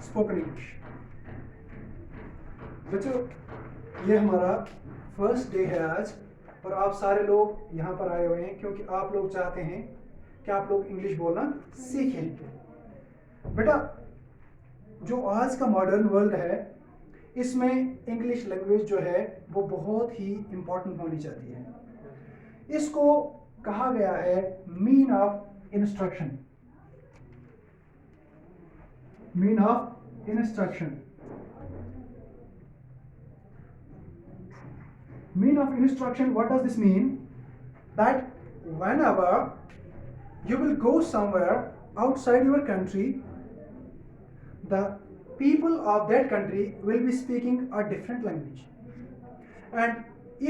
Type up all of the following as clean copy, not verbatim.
Spoken English. बच्चों, ये हमारा फर्स्ट डे है आज और आप सारे लोग यहाँ पर आए हुए हैं क्योंकि आप लोग चाहते हैं कि आप लोग इंग्लिश बोलना सीखें। बेटा, जो आज का मॉडर्न वर्ल्ड है इसमें इंग्लिश लैंग्वेज जो है वो बहुत ही इम्पोर्टेंट होनी चाहिए है। इसको कहा गया है mean of instruction. Mean of instruction. Mean of instruction, what does this mean? That whenever you will go somewhere outside your country, the people of that country will be speaking a different language. And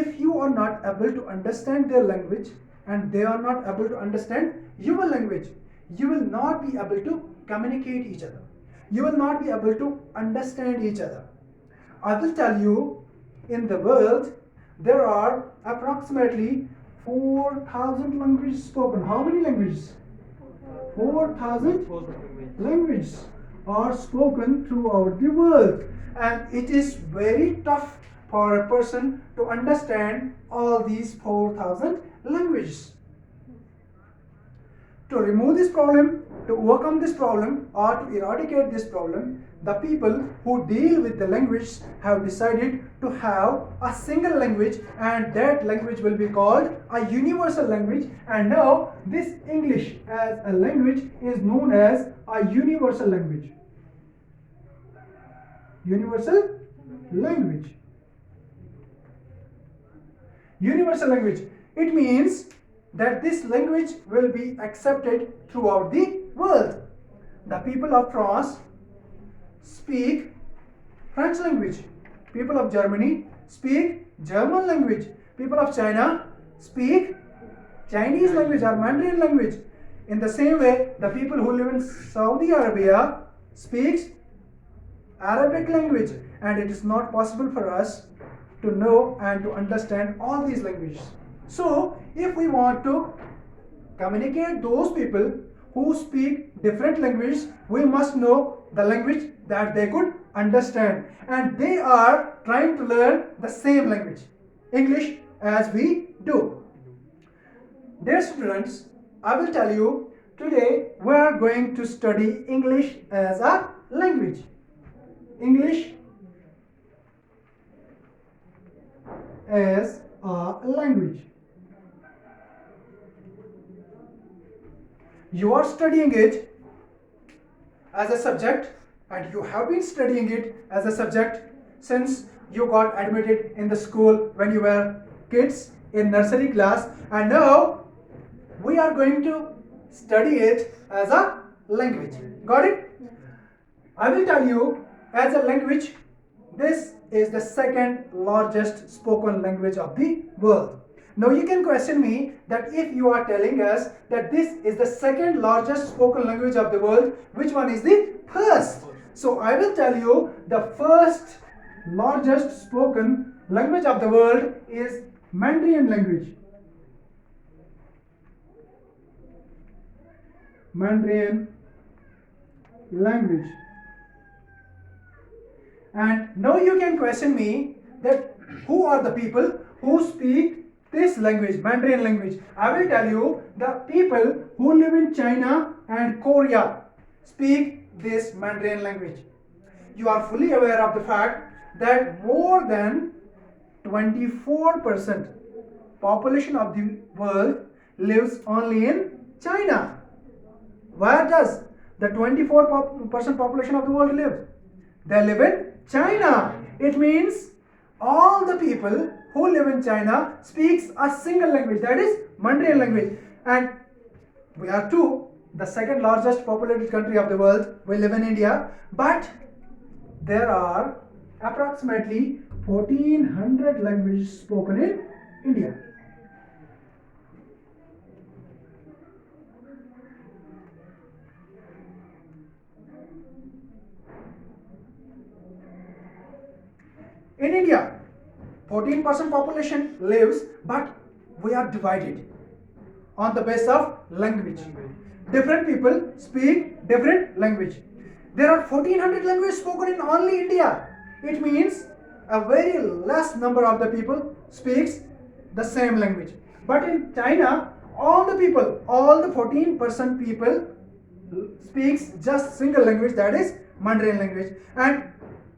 if you are not able to understand their language and they are not able to understand your language, you will not be able to communicate each other. You will not be able to understand each other. I will tell you, in the world, there are approximately 4,000 languages spoken. How many languages? 4,000 languages are spoken throughout the world, and it is very tough for a person to understand all these 4,000 languages. To remove this problem, to overcome this problem, or to eradicate this problem, the people who deal with the language have decided to have a single language, and that language will be called a universal language. And now this English as a language is known as a universal language. Universal language. Universal language. It means that this language will be accepted throughout the world. The people of France speak French language. People of Germany speak German language. People of China speak Chinese language or Mandarin language. In the same way, the people who live in Saudi Arabia speaks Arabic language, and it is not possible for us to know and to understand all these languages. So, if we want to communicate those people who speak different languages, we must know the language that they could understand, and they are trying to learn the same language, English, as we do. Dear students, I will tell you, today we are going to study English as a language. English as a language. You are studying it as a subject, and you have been studying it as a subject since you got admitted in the school when you were kids in nursery class, and now we are going to study it as a language. Got it? I will tell you, as a language, this is the second largest spoken language of the world. Now you can question me that if you are telling us that this is the second largest spoken language of the world, which one is the first? So I will tell you, the first largest spoken language of the world is Mandarin language. Mandarin language. And now you can question me that who are the people who speak this language, Mandarin language. I will tell you, the people who live in China and Korea speak this Mandarin language. You are fully aware of the fact that more than 24% population of the world lives only in China. Where does the 24% population of the world live? They live in China. It means all the people who live in China speaks a single language, that is Mandarin language. And we are too the second largest populated country of the world. We live in India, but there are approximately 1400 languages spoken in India. In India, 14% population lives, but we are divided on the basis of language. Different people speak different language. There are 1400 languages spoken in only India. It means a very less number of the people speaks the same language. But in China, all the 14% people speaks just single language, that is Mandarin language. And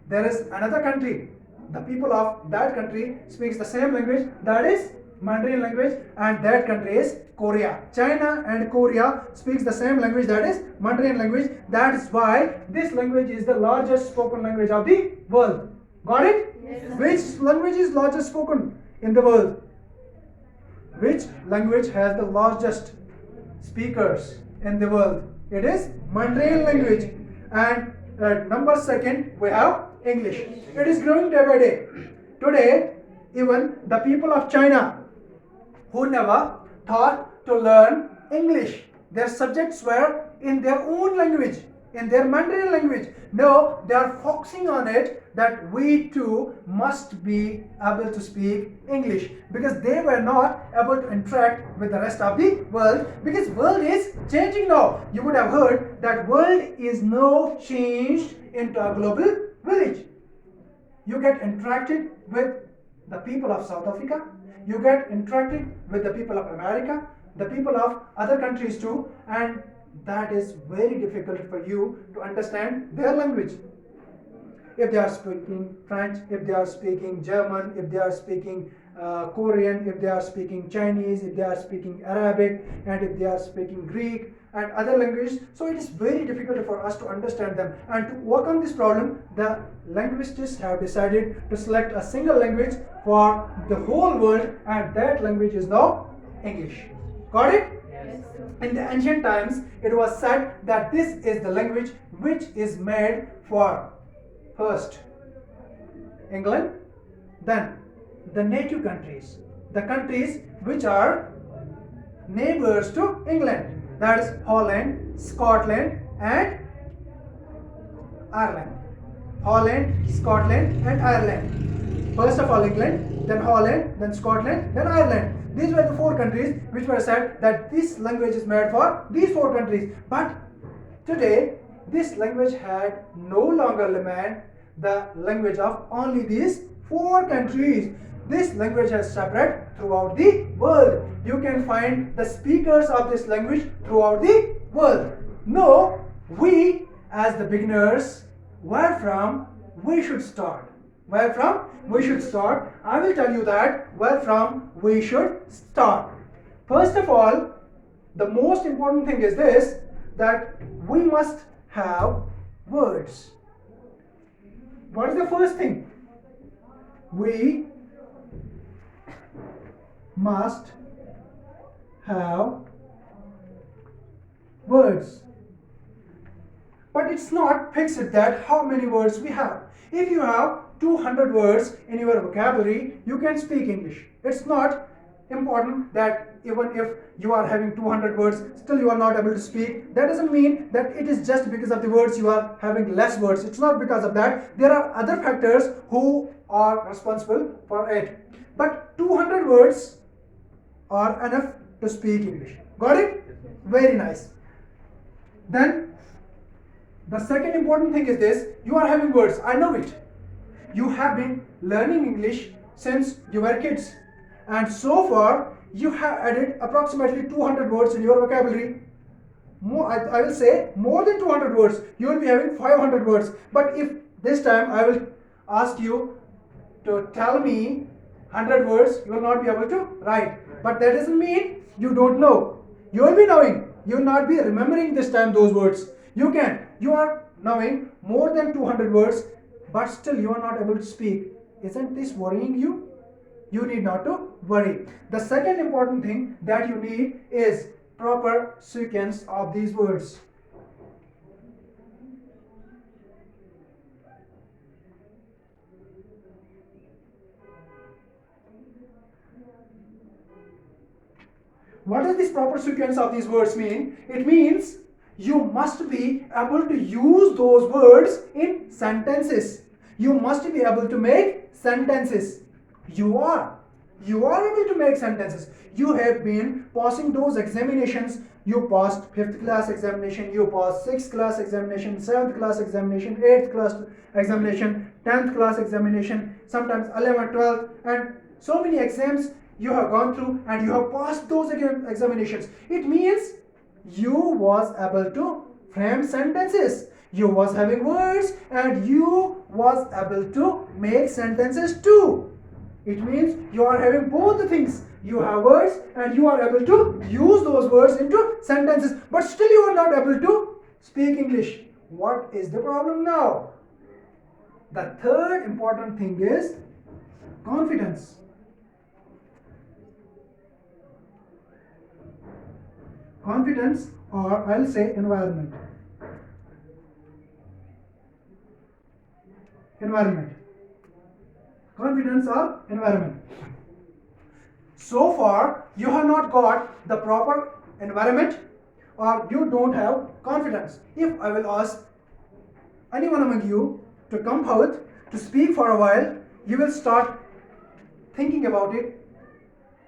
there is another country, the people of that country speaks the same language, that is Mandarin language, and that country is Korea. China and Korea speaks the same language, that is Mandarin language. That is why this language is the largest spoken language of the world. Got it? Yes. Which language is largest spoken in the world? Which language has the largest speakers in the world? It is Mandarin language. And number second, we have English. It is growing day by day. Today, even the people of China who never thought to learn English, their subjects were in their own language, in their Mandarin language. Now they are focusing on it that we too must be able to speak English, because they were not able to interact with the rest of the world, because world is changing now. You would have heard that world is now changed into a global village. You get interacted with the people of South Africa, you get interacted with the people of America, the people of other countries too, and that is very difficult for you to understand their language. If they are speaking French, if they are speaking German, if they are speaking Korean, if they are speaking Chinese, if they are speaking Arabic, and if they are speaking Greek and other languages, so it is very difficult for us to understand them. And to overcome this problem, the linguists have decided to select a single language for the whole world, and that language is now English. Got it? Yes. In the ancient times, it was said that this is the language which is made for first England, then the native countries, the countries which are neighbors to England, that is Holland, Scotland, and Ireland. Holland, Scotland, and Ireland. First of all England, then Holland, then Scotland, then Ireland. These were the four countries which were said that this language is made for these four countries. But today, this language had no longer remained the language of only these four countries. This language has spread throughout the world. You can find the speakers of this language throughout the world. Now, we as the beginners, where from we should start? Where from we should start? I will tell you that where from we should start. First of all, the most important thing is this, that we must have words. What is the first thing? We must have words. But it's not fixed that how many words we have. If you have 200 words in your vocabulary, you can speak English. It's not important that even if you are having 200 words, still you are not able to speak. That doesn't mean that it is just because of the words you are having less words. It's not because of that. There are other factors who are responsible for it. But 200 words are enough to speak English. Got it? Very nice. Then the second important thing is this, you are having words, I know it. You have been learning English since you were kids, and so far you have added approximately 200 words in your vocabulary. I will say more than 200 words. You will be having 500 words. But if this time I will ask you to tell me 100 words, you will not be able to write. But that doesn't mean you don't know. You will be knowing. You will not be remembering this time those words. You can. You are knowing more than 200 words, but still you are not able to speak. Isn't this worrying you? You need not to worry. The second important thing that you need is proper sequence of these words. What does this proper sequence of these words mean? It means you must be able to use those words in sentences. You must be able to make sentences. You are able to make sentences. You have been passing those examinations. You passed 5th class examination, you passed 6th class examination, 7th class examination, 8th class examination, 10th class examination, sometimes 11th, 12th, and so many exams you have gone through and you have passed those examinations. It means you was able to frame sentences. You was having words and you was able to make sentences too. It means you are having both the things. You have words and you are able to use those words into sentences, but still you are not able to speak English. What is the problem now? The third important thing is confidence. Confidence, or I'll say environment. Environment. Confidence or environment. So far, you have not got the proper environment or you don't have confidence. If I will ask anyone among you to come out to speak for a while, you will start thinking about it.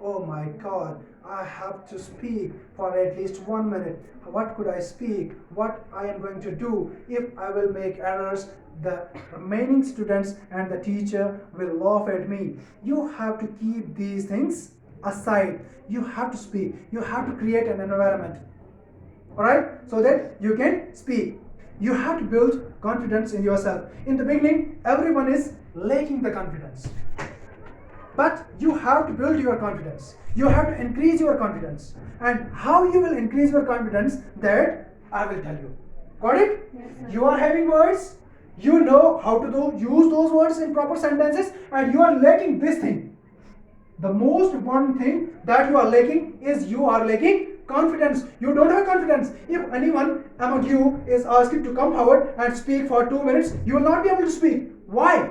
Oh my God, I have to speak for at least 1 minute. What could I speak? What I am going to do? If I will make errors, the remaining students and the teacher will laugh at me. You have to keep these things aside. You have to speak. You have to create an environment. Alright? So that you can speak. You have to build confidence in yourself. In the beginning, everyone is lacking the confidence. But you have to build your confidence. You have to increase your confidence. And how you will increase your confidence, that I will tell you. Got it? Yes, you are having words. You know how to use those words in proper sentences, and you are lacking this thing. The most important thing that you are lacking is you are lacking confidence. You don't have confidence. If anyone among you is asked to come forward and speak for 2 minutes, you will not be able to speak. Why?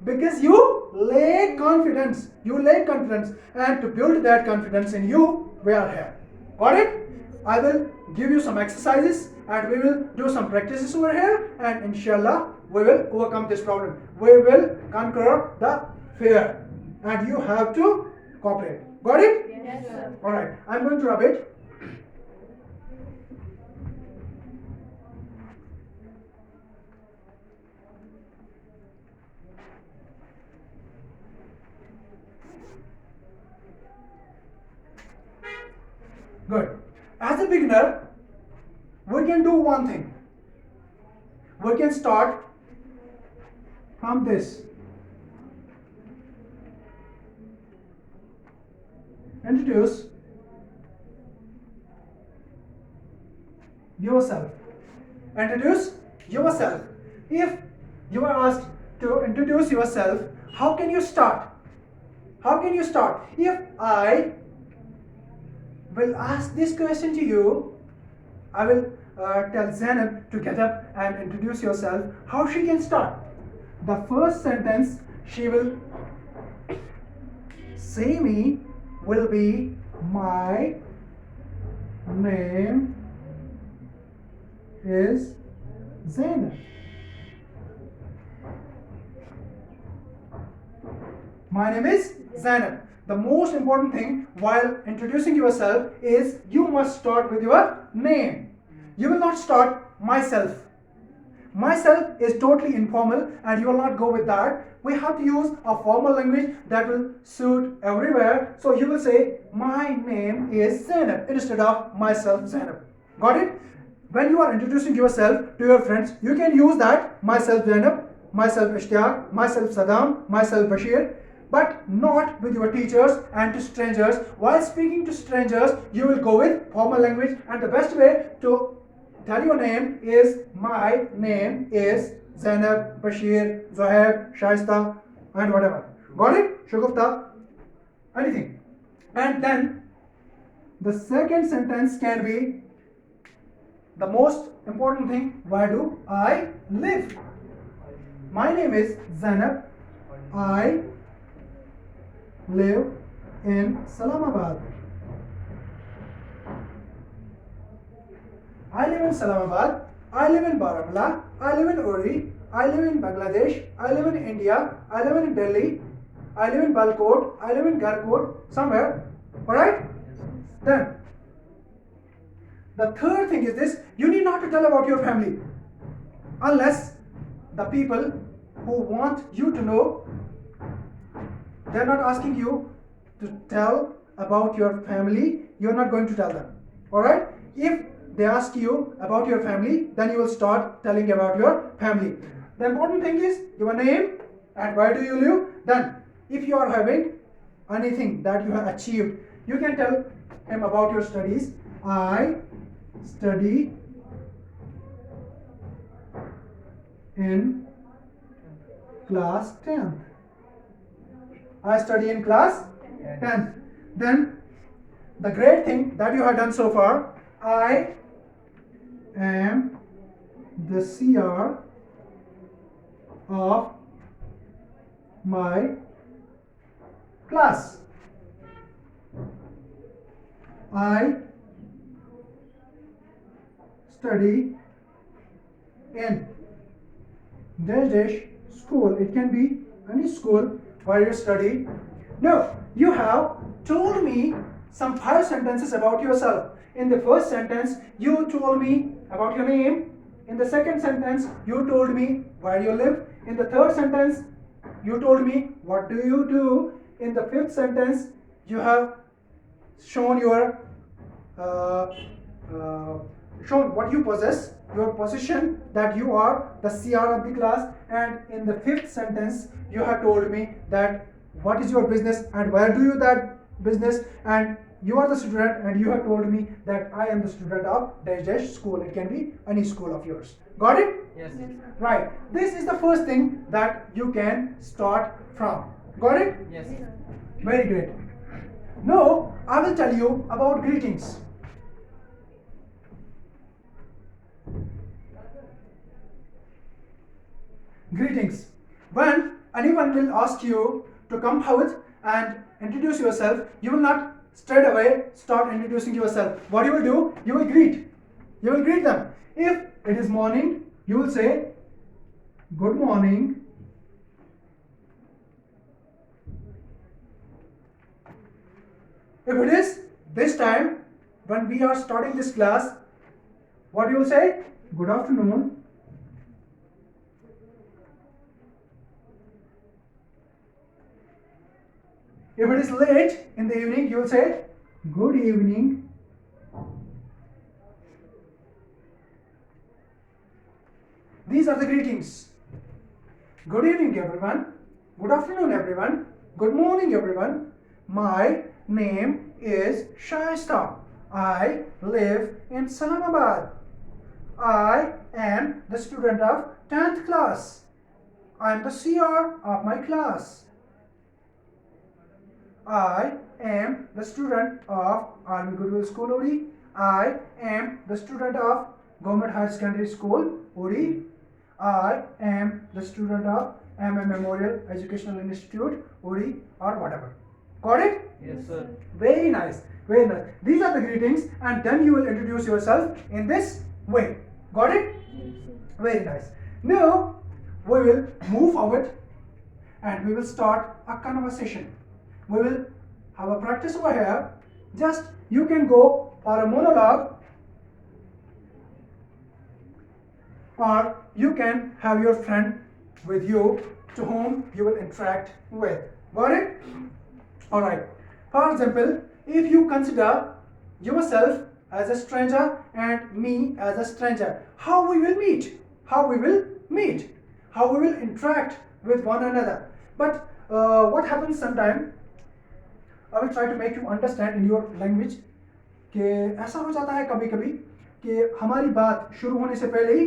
Because you lack confidence. You lack confidence. And to build that confidence in you, we are here. Got it? I will give you some exercises and we will do some practices over here, and inshallah we will overcome this problem. We will conquer the fear. And you have to cooperate. Got it? Yes, sir. Alright, I'm going to rub it. Good. As a beginner, we can do one thing. We can start from this. Introduce yourself. Introduce yourself. If you are asked to introduce yourself, how can you start? How can you start? If I will ask this question to you, I will tell Zainab to get up and introduce yourself. How she can start? The first sentence she will say me will be, my name is Zainab. My name is Zainab. The most important thing while introducing yourself is you must start with your name. You will not start myself. Myself is totally informal and you will not go with that. We have to use a formal language that will suit everywhere. So you will say, my name is Zainab instead of myself Zainab. Got it? When you are introducing yourself to your friends, you can use that, myself Zainab, myself Ishtiyaq, myself Saddam, myself Bashir, but not with your teachers and to strangers. While speaking to strangers, you will go with formal language, and the best way to tell your name is, my name is Zainab, Bashir, Zohaib, Shaista, and whatever. Got it? Shugufta? Anything. And then the second sentence can be the most important thing, where do I live? My name is Zainab. I live in Islamabad. I live in Islamabad. I live in Baramulla. I live in Uri. I live in Bangladesh. I live in India. I live in Delhi. I live in Balkot. I live in Garkot. Somewhere. Alright? Then, The third thing is this: you need not to tell about your family unless the people who want you to know, they're not asking you to tell about your family, you're not going to tell them. Alright? If they ask you about your family, then you will start telling about your family. The important thing is your name and where do you live. Then, if you are having anything that you have achieved, you can tell him about your studies. I study in class 10th. I study in class 10th. Then the great thing that you have done so far, I am the CR of my class. I study in dash school. It can be any school where you study. No, you have told me some 5 sentences about yourself. In the first sentence, you told me about your name. In the second sentence, you told me where you live. In the third sentence, you told me what do you do. In the fifth sentence, you have shown your shown what you possess, your position, that you are the CR of the class. And in the fifth sentence, you have told me that what is your business and where do you that business, and you are the student and you have told me that I am the student of dash dash school. It can be any school of yours. Got it? Yes. Right. This is the first thing that you can start from. Got it? Yes. Very great. Now, I will tell you about greetings. Greetings. When anyone will ask you to come out and introduce yourself, you will not straight away start introducing yourself. What you will do, you will greet. You will greet them. If it is morning, you will say, good morning. If it is this time, when we are starting this class, what you will say? Good afternoon. If it is late in the evening, you will say, good evening. These are the greetings. Good evening, everyone. Good afternoon, everyone. Good morning, everyone. My name is Shaista. I live in Islamabad. I am the student of 10th class. I am the CR of my class. I am the student of Army Goodwill School, Uri. I am the student of Government Higher Secondary School, Uri. I am the student of MM Memorial Educational Institute, Uri, or whatever. Got it? Yes, sir. Very nice. Very nice. These are the greetings, and then you will introduce yourself in this way. Got it? Very nice. Now, we will move forward and we will start a conversation. We will have a practice over here. Just you can go for a monologue, or you can have your friend with you to whom you will interact with. Got it? Alright. For example, if you consider yourself as a stranger and me as a stranger, how we will meet? How we will meet? How we will interact with one another? But what happens sometimes, I will try to make you understand in your language, कि ऐसा हो जाता है कभी कभी कि हमारी बात शुरू होने से पहले ही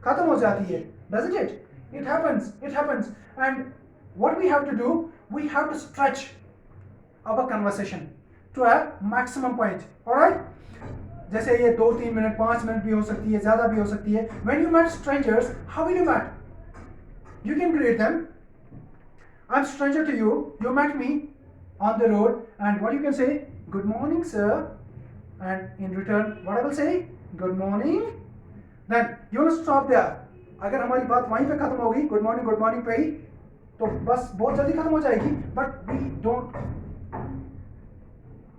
खत्म हो जाती है. Doesn't it? It happens. It happens. And what we have to do, we have to stretch our conversation to a maximum point. Alright? जैसे ये 2-3 मिनट 5 मिनट भी हो सकती है, ज़्यादा भी हो सकती है. When you met strangers, how will you meet? You can greet them. I'm stranger to you. You met me on the road, and what you can say, good morning, sir. And in return, what I will say, good morning. Then you will stop there. अगर हमारी बात वहीं पे खत्म होगी, good morning पे ही, तो बस बहुत जल्दी खत्म हो जाएगी. But we don't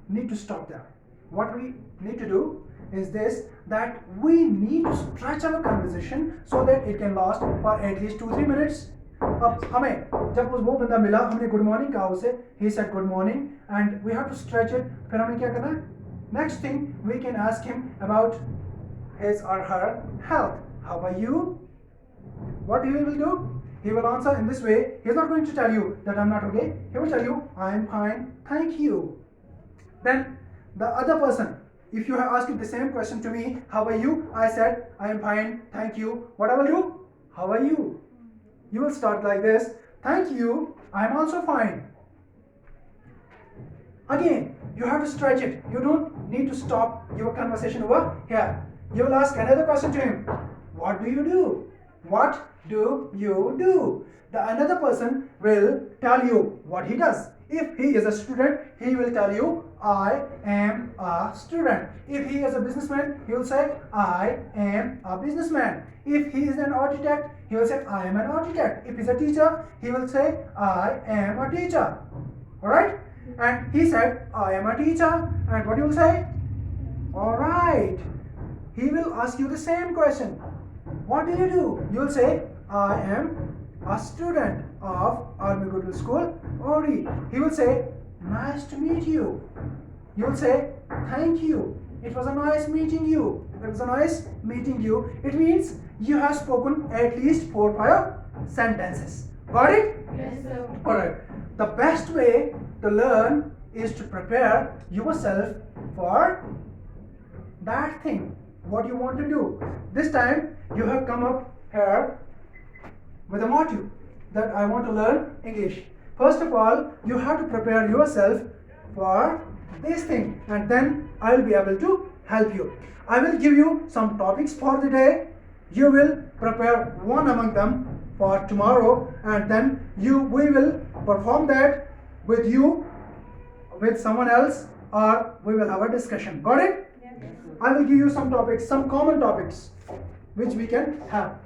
need to stop there. What we need to do, is this, that we need to stretch our conversation so that it can last for at least 2-3 minutes. अब हमें जब वो बंदा मिला, हमने गुड मॉर्निंग कहा उसे, he said good morning and we have to stretch it. फिर हमें क्या करना है? Next thing we can ask him about his or her health. How are you? What he will do? He will answer in this way. He is not going to tell you that I'm not okay. He will tell you I am fine, thank you. Then the other person, if you have asked the same question to me, how are you? I said I am fine, thank you. What I will do? How are you? You will start like this. Thank you, I am also fine. Again, you have to stretch it. You don't need to stop your conversation over here. You will ask another question to him. What do you do? What do you do? The another person will tell you what he does. If he is a student, he will tell you, I am a student. If he is a businessman, he will say, I am a businessman. If he is an architect, he will say, I am an architect. If he is a teacher, he will say, I am a teacher. Alright? And he said, I am a teacher. And what you will say? Alright. He will ask you the same question. What do? You will say, I am a student of Army Goodwill School, Ori. He will say, nice to meet you. You will say, thank you. It was a nice meeting you. It was a nice meeting you. It means you have spoken at least 4 or 5 sentences. Got it? Yes, sir. Alright. The best way to learn is to prepare yourself for that thing, what you want to do. This time you have come up here with a motive that I want to learn English. First of all, you have to prepare yourself for this thing, and then I will be able to help you. I will give you some topics for the day. You will prepare one among them for tomorrow, and then we will perform that with you, with someone else, or we will have a discussion. Got it? Yes. I will give you some topics, some common topics which we can have.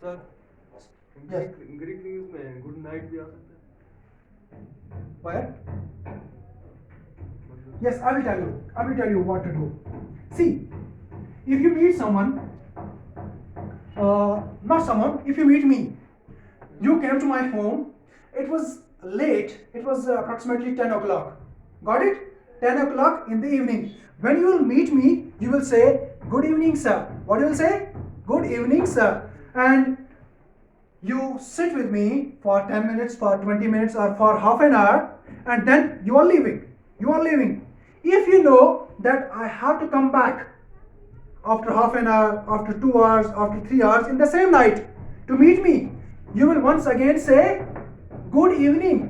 Sir Yes. Greek English में good night भी आ सकता है? Where? Yes, I will tell you. I will tell you what to do. See, if you meet someone, not someone, if you meet me, you came to my home, it was late, it was approximately 10 o'clock. Got it? 10 o'clock in the evening. When you will meet me, you will say, good evening, sir. What you will say? Good evening, sir. And you sit with me for 10 minutes, for 20 minutes, or for half an hour, and then you are leaving. You are leaving. If you know that I have to come back after half an hour, after 2 hours, after 3 hours in the same night to meet me, you will once again say good evening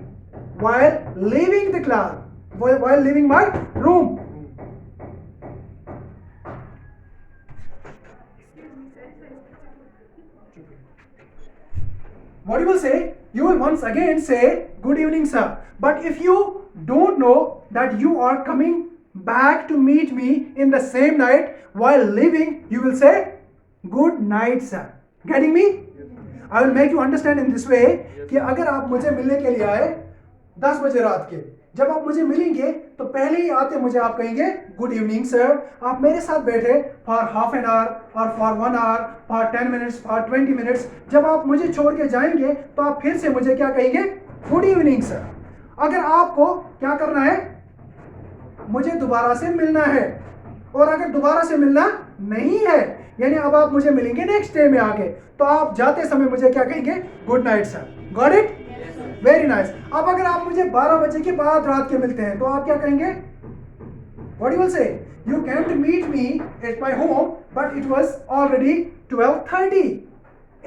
while leaving the class, while leaving my room. What you will say? You will once again say good evening, sir. But if you don't know that you are coming back to meet me in the same night while leaving, you will say good night, sir. Getting me? I will make you understand in this way कि अगर आप मुझे मिलने के लिए आए 10 बजे रात के, जब आप मुझे मिलेंगे तो पहले ही आते मुझे आप कहेंगे गुड इवनिंग सर. आप मेरे साथ बैठे फॉर हाफ एन आवर और for 1 hour, for 10 minutes, for 20 minutes. जब आप मुझे छोड़ के जाएंगे तो आप फिर से मुझे क्या कहेंगे? Good evening sir. अगर आपको क्या करना है? मुझे दोबारा से मिलना है, और अगर दोबारा से मिलना नहीं है, यानी अब आप मुझे मिलेंगे नेक्स्ट डे में आके, तो आप जाते समय मुझे क्या कहेंगे? Good night sir. Got it? Very nice. अब अगर आप मुझे 12 बजे के बाद रात के मिलते हैं तो आप क्या कहेंगे? What you will say? You came to meet me at my home but it was already 12:30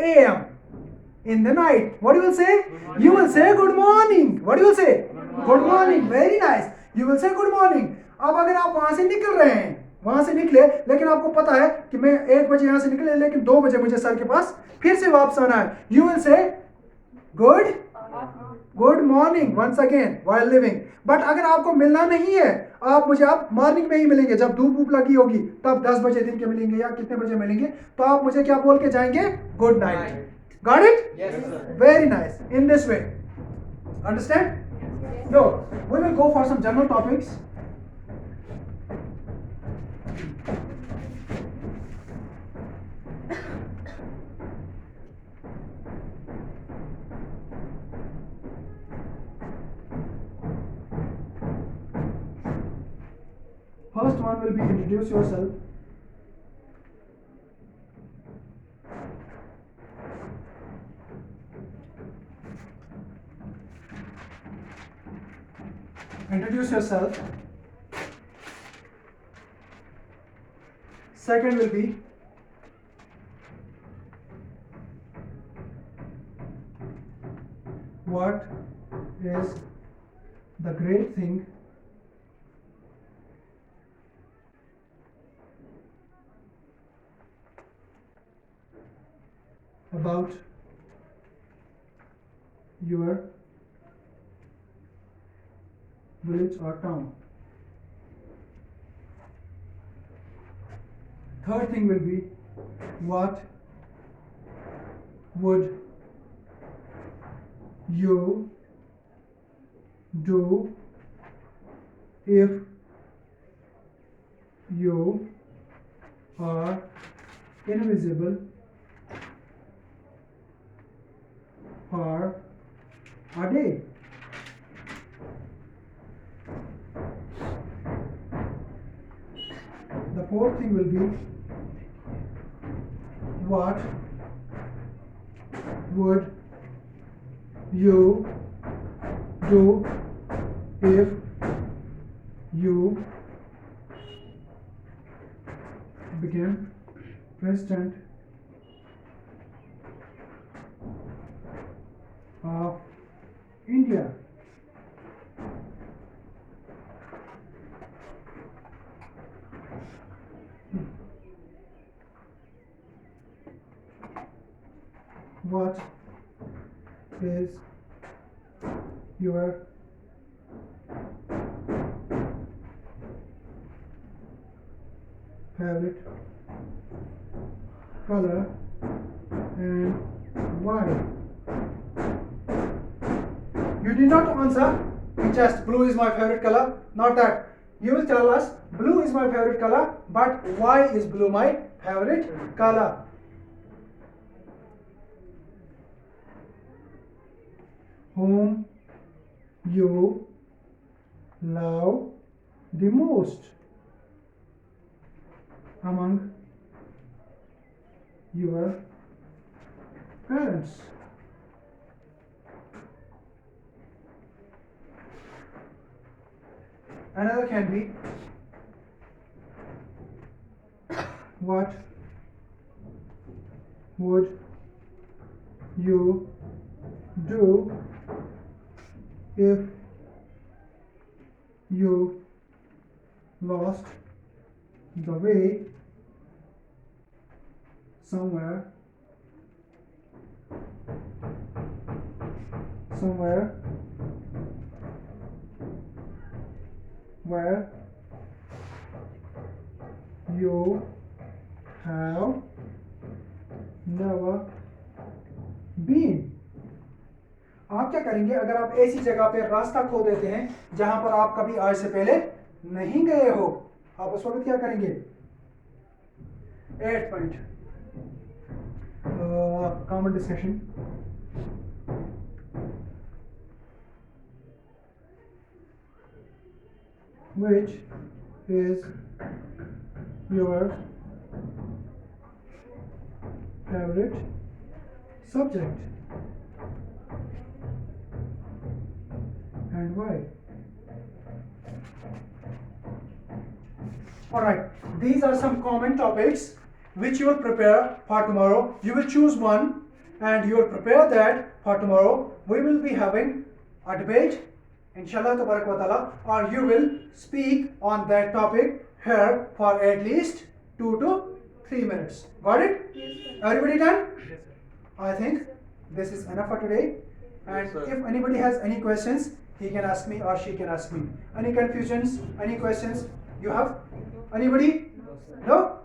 AM in the night. What you will say? You will say good morning. What you will say? Good morning. Very nice. You will say good morning. अब अगर आप वहां से निकल रहे हैं, वहां से निकले, लेकिन आपको पता है कि मैं 1 बजे यहां से निकले, लेकिन 2 बजे मुझे सर के पास फिर से वापस आना है. You will say good morning once again while living. But अगर आपको मिलना नहीं है, आप मॉर्निंग में ही मिलेंगे, जब धूप वूप लगी होगी तब 10 बजे दिन के मिलेंगे या कितने बजे मिलेंगे, तो आप मुझे क्या बोल के जाएंगे? Good night. Got it? Yes, sir. Very nice. In this way. Understand? No, we will go for some general topics. First one will be introduce yourself. Introduce yourself. Second will be what is the great thing about your village or town. Third thing will be what would you do if you are invisible for a day? The fourth thing will be what would you do if you became president of India? What is your favorite color and why? You did not answer just blue is my favorite color, not that. You will tell us blue is my favorite color, but why is blue my favorite color? Whom you love the most among your parents? Another can be what would you do if you lost the way somewhere where you have never been? आप क्या करेंगे अगर आप ऐसी जगह पे रास्ता खो देते हैं जहां पर आप कभी आज से पहले नहीं गए हो? आप उस वक्त क्या करेंगे? 8th point, common discussion. Which is your favorite subject and why? Alright, these are some common topics which you will prepare for tomorrow. You will choose one and you will prepare that for tomorrow. We will be having a debate, inshallah tabarak wa ta'ala, or you will speak on that topic here for at least 2 to 3 minutes. Got it? Yes, sir. Everybody done? Yes, sir. I think this is enough for today. And Yes, sir. if anybody has any questions, he can ask me or she can ask me. Any confusions, any questions you have? Anybody? No, sir. No?